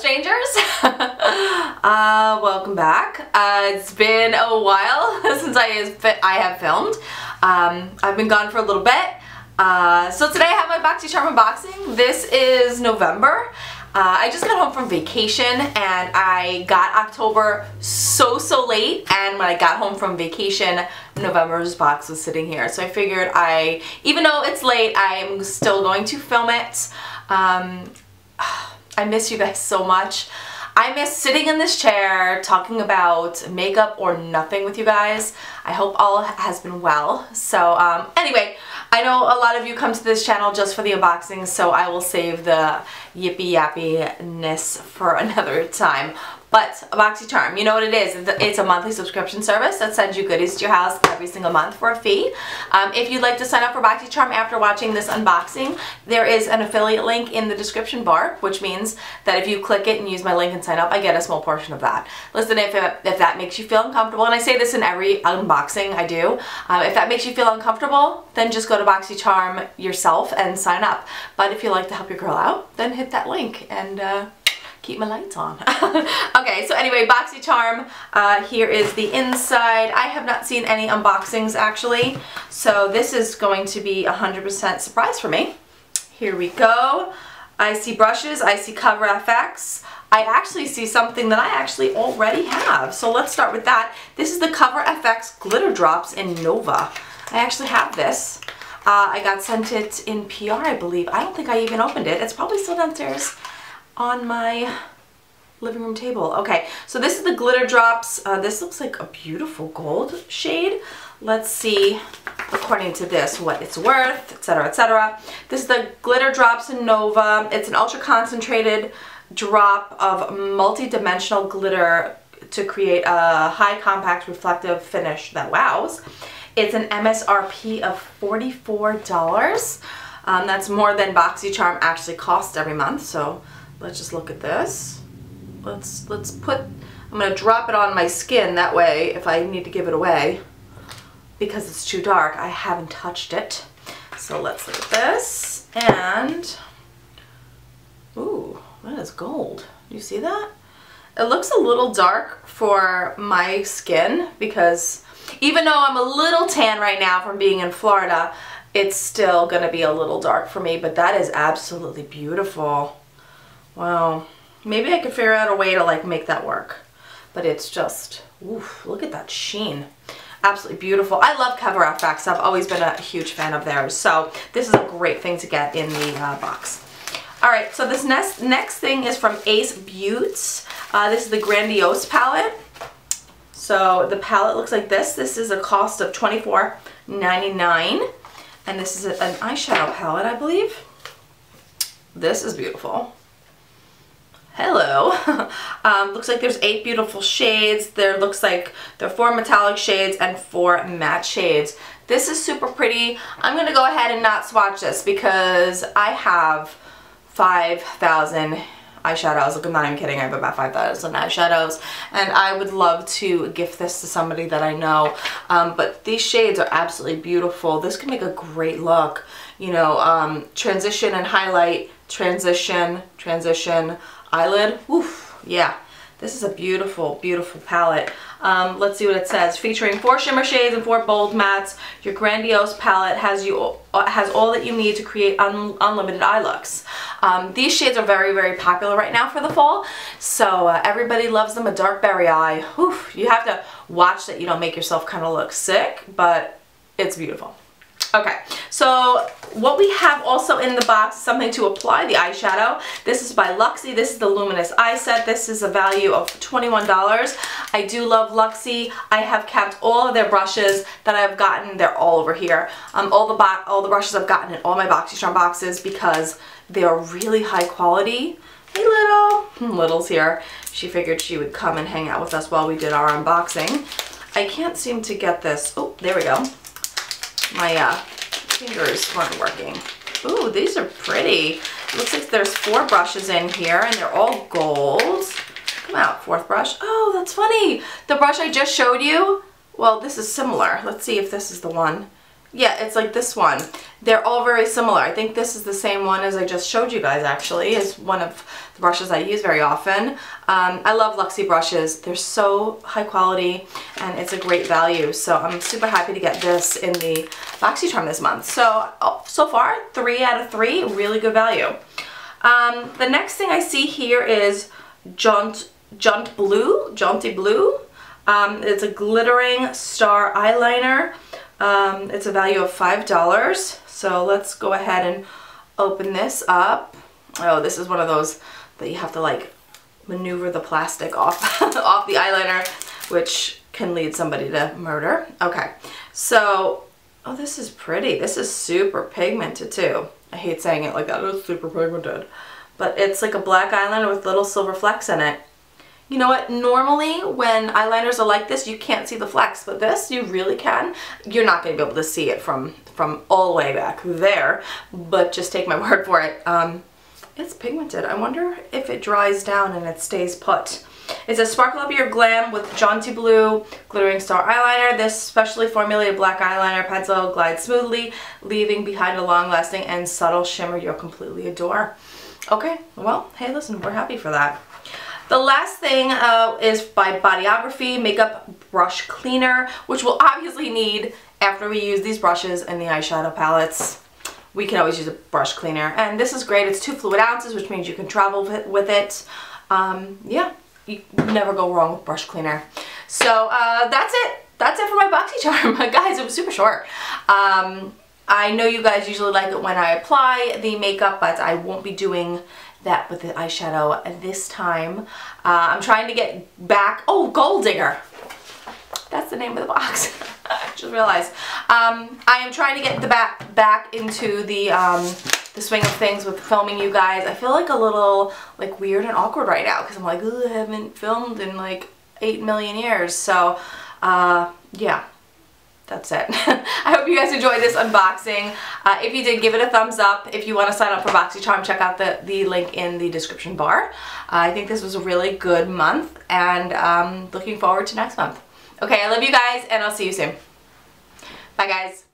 strangers. Welcome back. It's been a while since I have filmed. I've been gone for a little bit. So today I have my Boxycharm unboxing. This is November. I just got home from vacation and I got October so late, and when I got home from vacation, November's box was sitting here. So I figured even though it's late, I'm still going to film it. I miss you guys so much. I miss sitting in this chair talking about makeup or nothing with you guys. I hope all has been well. So anyway, I know a lot of you come to this channel just for the unboxing, so I will save the yippee yappiness for another time. But Boxycharm, you know what it is. It's a monthly subscription service that sends you goodies to your house every single month for a fee. If you'd like to sign up for Boxycharm after watching this unboxing, there is an affiliate link in the description bar, which means that if you click it and use my link and sign up, I get a small portion of that. Listen, if that makes you feel uncomfortable, and I say this in every unboxing I do, if that makes you feel uncomfortable, then just go to Boxycharm yourself and sign up. But if you like to help your girl out, then hit that link and keep my lights on. Okay, so anyway, Boxycharm, here is the inside. I have not seen any unboxings actually, so this is going to be 100% surprise for me. Here we go. I see brushes, I see Coverfx. I actually see something that I actually already have, so let's start with that. This is the Coverfx glitter drops in Nova. I actually have this. I got sent it in PR, I believe. I don't think I even opened it. It's probably still downstairs on my living room table. Okay, so this is the glitter drops. This looks like a beautiful gold shade. Let's see, according to this, what it's worth, etc., etc. This is the glitter drops in Nova. It's an ultra concentrated drop of multi-dimensional glitter to create a high compact reflective finish that wows. It's an MSRP of $44. That's more than Boxycharm actually costs every month, so let's just look at this. Let's put, I'm going to drop it on my skin, that way if I need to give it away because it's too dark, I haven't touched it. So let's look at this, and ooh, that is gold. You see that? It looks a little dark for my skin because even though I'm a little tan right now from being in Florida, it's still going to be a little dark for me, but that is absolutely beautiful. Wow, maybe I could figure out a way to like make that work, but it's just, oof, look at that sheen. Absolutely beautiful. I love Coverfx. I've always been a huge fan of theirs, so this is a great thing to get in the box. All right, so this next thing is from Ace Beauts. This is the Grandiose palette. So the palette looks like this. This is a cost of $24.99, and this is an eyeshadow palette, I believe. This is beautiful. Hello. Looks like there's 8 beautiful shades. There looks like there are 4 metallic shades and 4 matte shades. This is super pretty. I'm going to go ahead and not swatch this because I have 5,000 eyeshadows. Look, I'm not even kidding. I have about 5,000 eyeshadows, and I would love to gift this to somebody that I know. But these shades are absolutely beautiful. This can make a great look. You know, transition and highlight, transition, eyelid. Oof, yeah. This is a beautiful, beautiful palette. Let's see what it says. Featuring 4 shimmer shades and 4 bold mattes, your Grandiose palette has all that you need to create unlimited eye looks. These shades are very, very popular right now for the fall, so everybody loves them. A dark berry eye. Oof, you have to watch that you don't make yourself kind of look sick, but it's beautiful. Okay, so what we have also in the box is something to apply the eyeshadow. This is by Luxor. This is the Luminous eye set. This is a value of $21. I do love Luxor. I have kept all of their brushes that I've gotten. They're all over here. All the brushes I've gotten in all my Boxycharm boxes because they are really high quality. Hey Little's here. She figured she would come and hang out with us while we did our unboxing. I can't seem to get this. Oh, there we go. My fingers weren't working. Ooh, these are pretty. Looks like there's 4 brushes in here and they're all gold. Come out, 4th brush. Oh, that's funny. The brush I just showed you, well, this is similar. Let's see if this is the one. Yeah, it's like this one. They're all very similar. I think this is the same one as I just showed you guys, actually. It's one of the brushes I use very often. I love Luxie brushes. They're so high quality and it's a great value. So I'm super happy to get this in the Boxycharm this month. So, so far, 3 out of 3, really good value. The next thing I see here is Jonteblu. It's a glittering star eyeliner. It's a value of $5. So let's go ahead and open this up. Oh, this is one of those that you have to like maneuver the plastic off off the eyeliner, which can lead somebody to murder. Okay, so, oh, this is pretty. This is super pigmented too. I hate saying it like that. It's super pigmented. But it's like a black eyeliner with little silver flecks in it. You know what, normally when eyeliners are like this, you can't see the flecks, but this, you really can. You're not going to be able to see it from all the way back there, but just take my word for it. It's pigmented. I wonder if it dries down and it stays put. It says, sparkle up your glam with Jonteblu Glittering Star Eyeliner. This specially formulated black eyeliner pencil glides smoothly, leaving behind a long-lasting and subtle shimmer you'll completely adore. Okay, well, hey, listen, we're happy for that. The last thing is by Bodyography Makeup Brush Cleaner, which we'll obviously need after we use these brushes and the eyeshadow palettes. We can always use a brush cleaner. And this is great. It's 2 fluid ounces, which means you can travel with it. Yeah, you never go wrong with brush cleaner. So that's it. That's it for my Boxycharm. Guys, it was super short. I know you guys usually like it when I apply the makeup, but I won't be doing that with the eyeshadow this time. I'm trying to get back, oh, Gold Digger. That's the name of the box. I just realized. I am trying to get the back into the swing of things with filming you guys. I feel like a little like weird and awkward right now because I'm like, ooh, I haven't filmed in like 8 million years. So yeah. That's it. I hope you guys enjoyed this unboxing. If you did, give it a thumbs up. If you want to sign up for Boxycharm, check out the link in the description bar. I think this was a really good month, and looking forward to next month. Okay, I love you guys, and I'll see you soon. Bye, guys.